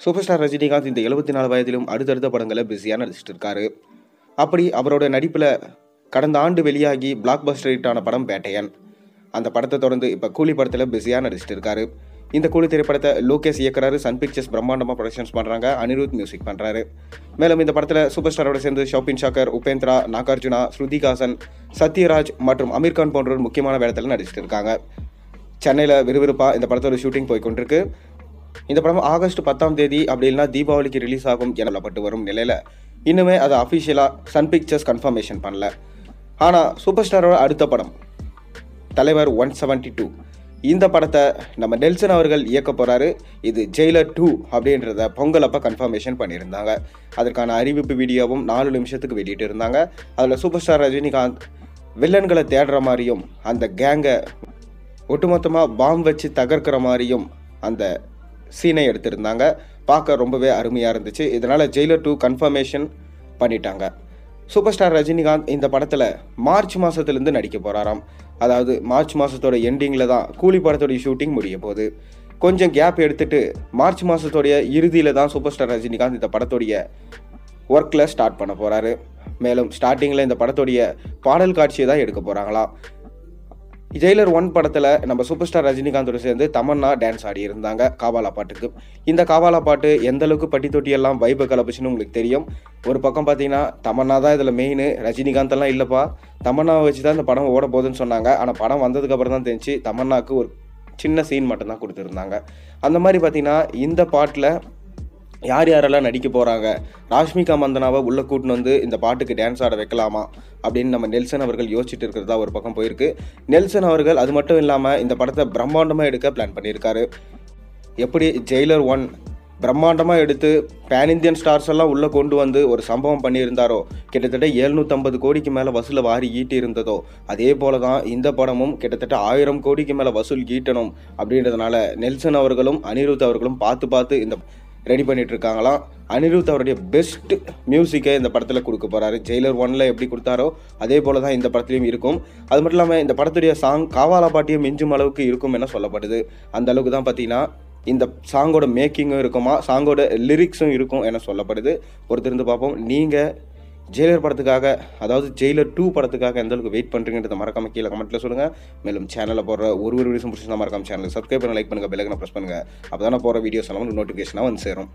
Super star Rajinikanth இந்த 74 வயதிலும் அடுத்தடுத்த படங்களை பிஸியாக நடிச்சிட்டு இருக்காரு. அப்படி அவரோட நடிப்பில் கடந்த ஆண்டு வெளியாகி பிளாக் பஸ்டர் ஹிட் ஆன படம் பேட்டையன். அந்த படத்தை தொடர்ந்து இப்போ கூலி படத்தில் பிஸியாக நடிச்சிட்டு இருக்காரு. இந்த கூலி திரைப்படத்தை லோகேஷ் இயக்குறாரு. சன் பிக்சர்ஸ் பிரம்மாண்டமாக ப்ரொடக்ஷன்ஸ் பண்ணுறாங்க. அனிருத் மியூசிக் பண்ணுறாரு. மேலும் இந்த படத்தில் சூப்பர் ஸ்டாரோட சேர்ந்து ஷோபின் ஷாக்கர், உபேந்திரா, நாகார்ஜுனா, ஸ்ருதிகாசன், சத்யராஜ் மற்றும் அமீர்கான் போன்றோர் முக்கியமான வேடத்தில் நடிச்சிட்டு இருக்காங்க. சென்னையில் விறுவிறுப்பாக இந்த படத்தோட ஷூட்டிங் போய்கொண்டிருக்கு. இந்த படம் ஆகஸ்ட் 10ஆம் தேதி அப்படி இல்லைனா தீபாவளிக்கு ரிலீஸ் ஆகும் என சொல்லப்பட்டு வரும் நிலையில் இன்னுமே அதை அஃபிஷியலாக சன் பிக்சர்ஸ் கன்ஃபர்மேஷன் பண்ணல. ஆனால் சூப்பர் ஸ்டாரோட அடுத்த படம் தலைவர் 172 இந்த படத்தை நம்ம நெல்சன் அவர்கள் இயக்க போகிறாரு. இது ஜெயிலர் 2 அப்படின்றத பொங்கல் அப்போ கன்ஃபர்மேஷன் பண்ணியிருந்தாங்க. அதற்கான அறிவிப்பு வீடியோவும் 4 நிமிஷத்துக்கு வெளியிட்டு இருந்தாங்க. அதில் சூப்பர் ஸ்டார் ரஜினிகாந்த் வில்லன்களை தேடுற மாதிரியும் அந்த கேங்கை ஒட்டுமொத்தமாக பாம் வச்சு தகர்க்கிற மாதிரியும் அந்த சீனை எடுத்திருந்தாங்க. பார்க்க ரொம்பவே அருமையாக இருந்துச்சு. இதனால் ஜெயிலர் 2 கன்ஃபர்மேஷன் பண்ணிட்டாங்க. சூப்பர் ஸ்டார் ரஜினிகாந்த் இந்த படத்தில் மார்ச் மாதத்துலேருந்து நடிக்க போகிறாராம். அதாவது மார்ச் மாதத்தோட எண்டிங்கில் தான் கூலி படத்தோடைய ஷூட்டிங் முடிய போகுது. கொஞ்சம் கேப் எடுத்துகிட்டு மார்ச் மாதத்தோடைய இறுதியில் தான் சூப்பர் ஸ்டார் ரஜினிகாந்த் இந்த படத்தோடைய ஒர்க்கில் ஸ்டார்ட் பண்ண போகிறாரு. மேலும் ஸ்டார்டிங்கில் இந்த படத்தோடைய பாடல் காட்சியை தான் எடுக்க போகிறாங்களாம். ஜெயிலர் 1 படத்தில் நம்ம சூப்பர் ஸ்டார் ரஜினிகாந்தோடு சேர்ந்து தமன்னா டான்ஸ் ஆடி இருந்தாங்க காவாலா பாட்டுக்கு. இந்த காவாலா பாட்டு எந்த அளவுக்கு பட்டி தொட்டியெல்லாம் வைபை கலப்புச்சுன்னு உங்களுக்கு தெரியும். ஒரு பக்கம் பார்த்தீங்கன்னா தமன்னா தான் இதில் மெயின், ரஜினிகாந்தெல்லாம் இல்லைப்பா, தமன்னாவை வச்சு தான் இந்த படம் ஓட போகுதுன்னு சொன்னாங்க. ஆனால் படம் வந்ததுக்கப்புறம் தான் தெரிஞ்சு தமன்னாவுக்கு ஒரு சின்ன சீன் மட்டும்தான் கொடுத்துருந்தாங்க. அந்த மாதிரி பார்த்தீங்கன்னா இந்த பாட்டில் யார் யாரெல்லாம் நடிக்க போகிறாங்க, ராஷ்மிகா மந்தனாவை உள்ளே கூட்டின்னு வந்து இந்த பாட்டுக்கு டான்ஸ் ஆட வைக்கலாமா அப்படின்னு நம்ம நெல்சன் அவர்கள் யோசிச்சுட்டு இருக்கிறதா ஒரு பக்கம் போயிருக்கு. நெல்சன் அவர்கள் அது மட்டும் இல்லாமல் இந்த படத்தை பிரம்மாண்டமாக எடுக்க பிளான் பண்ணியிருக்காரு. எப்படி ஜெயிலர் 1 பிரம்மாண்டமாக எடுத்து பேன் இந்தியன் ஸ்டார்ஸ் எல்லாம் உள்ளே கொண்டு வந்து ஒரு சம்பவம் பண்ணியிருந்தாரோ, கிட்டத்தட்ட 750 கோடிக்கு மேலே வசூலை வாரி ஈட்டி இருந்ததோ, அதே போல தான் இந்த படமும் கிட்டத்தட்ட 1000 கோடிக்கு மேலே வசூல் ஈட்டணும் அப்படின்றதுனால நெல்சன் அவர்களும் அனிருத் அவர்களும் பார்த்து இந்த ரெடி பண்ணிட்டு இருக்காங்களாம். அனிருத் அவருடைய பெஸ்ட் மியூசிக்கை இந்த படத்தில் கொடுக்க போகிறாரு. ஜெயிலர் 1ல் எப்படி கொடுத்தாரோ அதே போல தான் இந்த படத்துலையும் இருக்கும். அது மட்டும் இல்லாமல் இந்த படத்துடைய சாங் காவாலா பாட்டியும் மிஞ்சும் அளவுக்கு இருக்கும் என சொல்லப்படுது. அந்த அளவுக்கு தான் பார்த்தீங்கன்னா இந்த சாங்கோட மேக்கிங்கும் இருக்குமா, சாங்கோட லிரிக்ஸும் இருக்கும் என சொல்லப்படுது. பொறுத்திருந்து பார்ப்போம். நீங்கள் ஜெயிலர் படத்துக்காக, அதாவது ஜெயிலர் 2 படத்துக்காக எந்த அளவுக்கு வெயிட் பண்ணுறீங்கன்றத மறக்காம கீழே கமெண்ட்டில் சொல்லுங்கள். மேலும் சேனலில் போடுற ஒரு வீடியோஸும் பிடிச்சிருந்தா மறக்காம சேனலுக்கு சப்ஸ்கிரைப் பண்ண, லைக் பண்ணுங்கள், பெல் ஐக்கனை ப்ரெஸ் பண்ணுங்கள். அப்போ தானே போகிற வீடியோஸ் எல்லாம் நோட்டிஃபிகேஷனாக வந்து சேரும்.